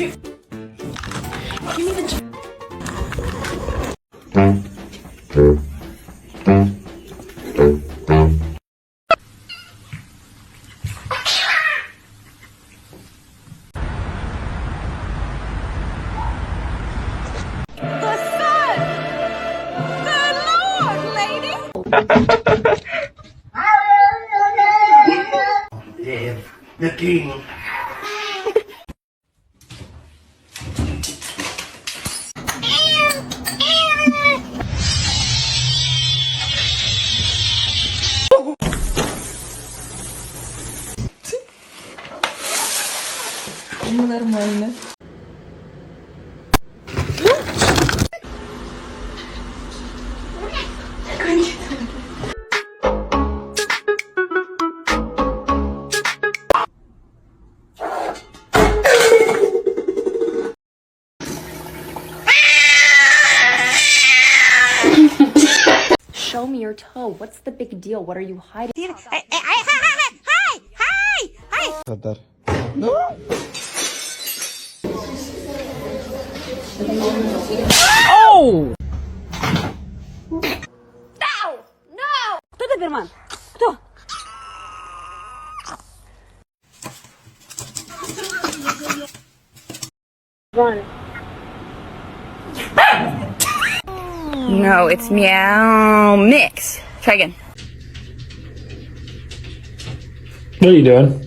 Dude. Give me the... The king. Нормально. Show me your toe. What's the big deal? What are you hiding? Hi! Oh! No! Кто Доберман? Кто? Run. No, it's meow mix. Try again. What are you doing?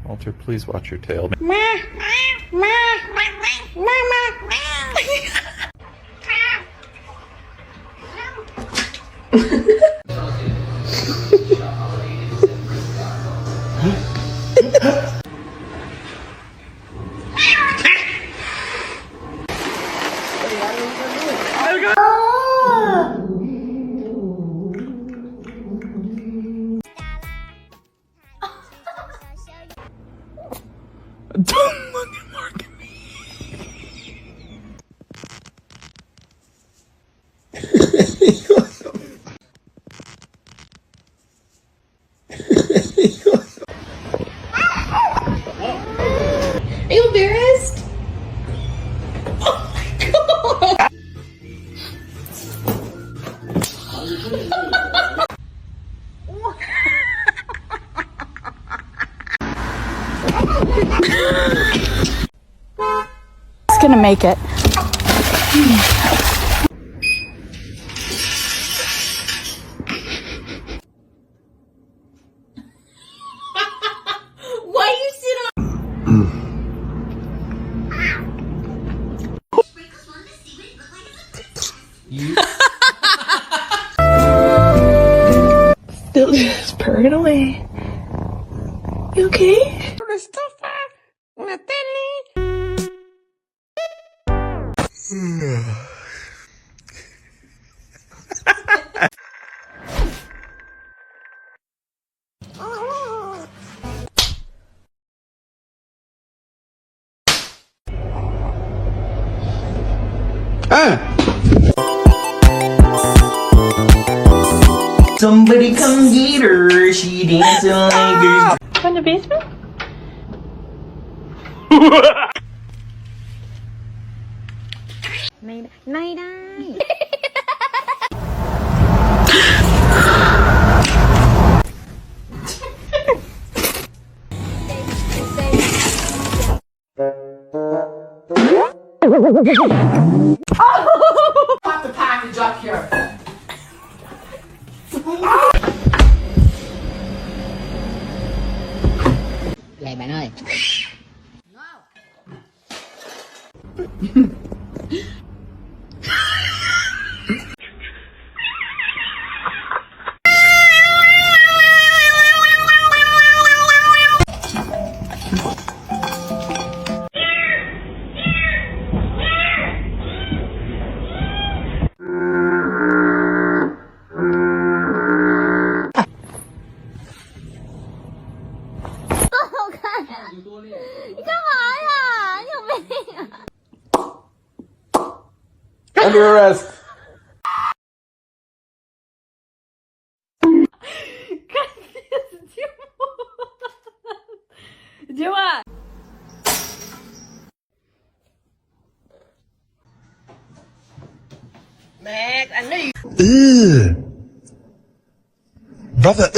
Walter, please watch your tail. Don't look at Mark at me. Are you embarrassed? Oh my god! It's gonna make it. Why you sit on? Still just purring away. You okay? Somebody come get her. She dancing like a... From the basement? Night night. Pop the package up here. Vậy bạn ơi. under arrest. Дима! Max, I knew you. Brother,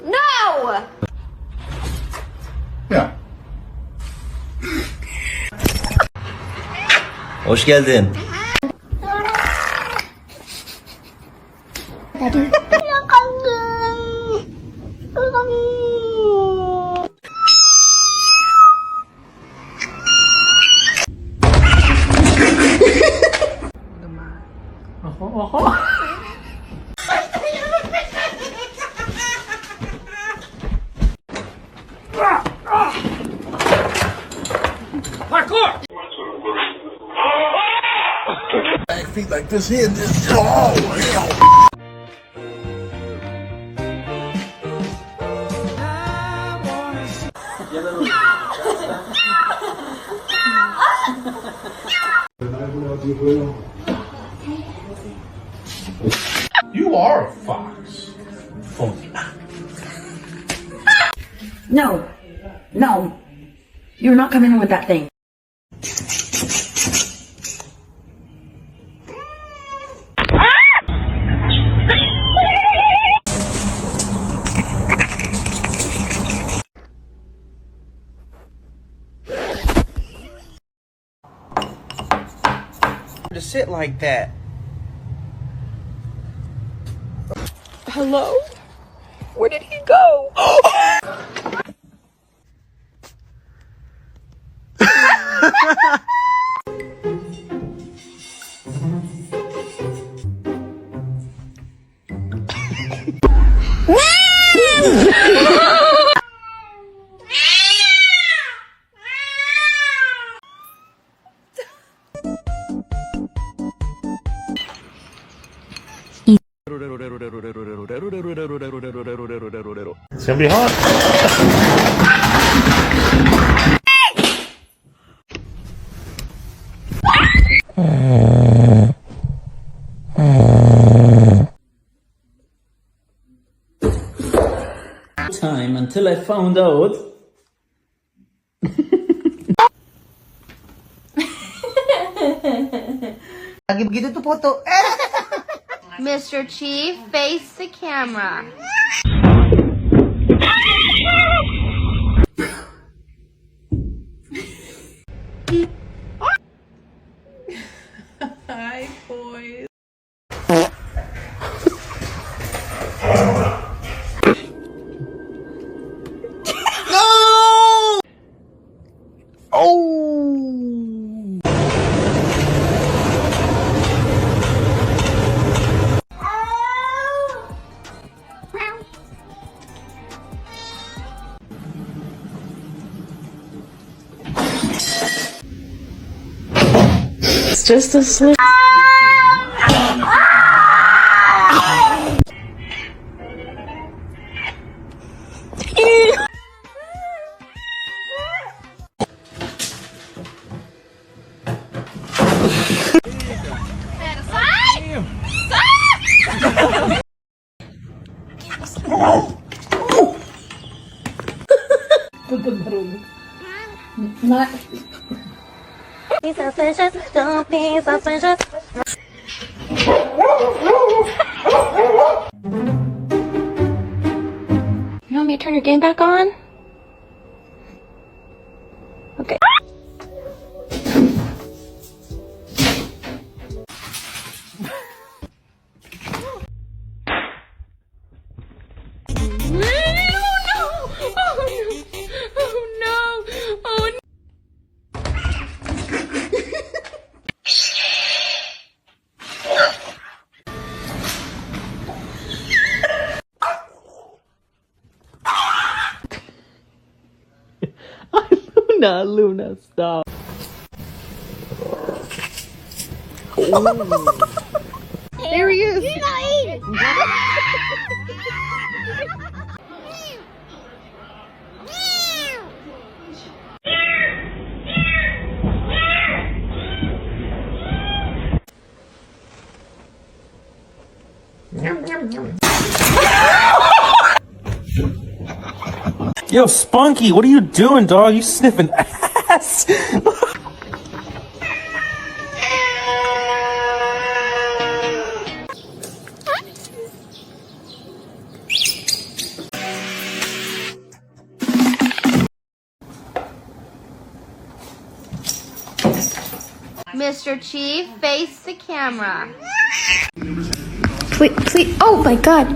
No! No! Hoş geldin. feet like this here. Oh, hell. You are a fox. No, no, you're not coming in with that thing. To sit like that. Hello? Where did he go? It's gonna be hot. Time until I found out. Lagi begitu tuh foto. Mr. Chief, face the camera. Hi, boys. It's just a slip. You want me to turn your game back on? Okay. Luna, stop. There he is. You're not eating. Yo, Spunky, what are you doing, dog? You sniffing ass. Mr. Chief, face the camera. Please. Oh my god.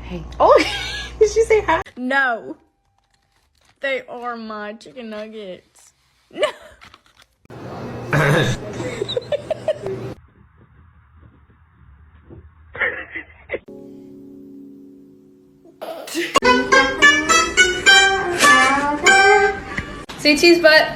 Hey. Oh, did she say hi? No. They are my chicken nuggets. No. Say cheese butt.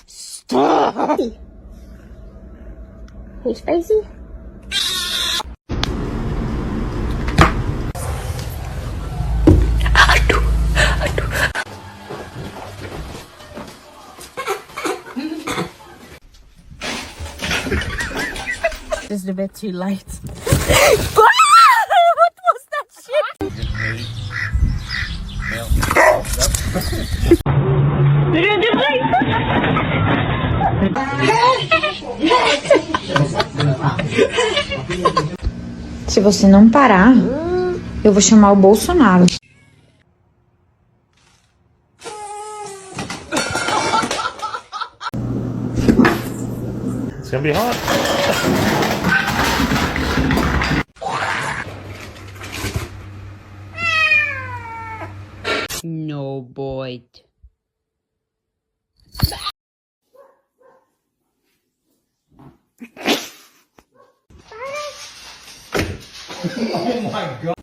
Stop! He's spicy. This is a bit too light. What was that shit? Se você não parar, eu vou chamar o Bolsonaro. It's gonna be hot. No, boy. Oh my god.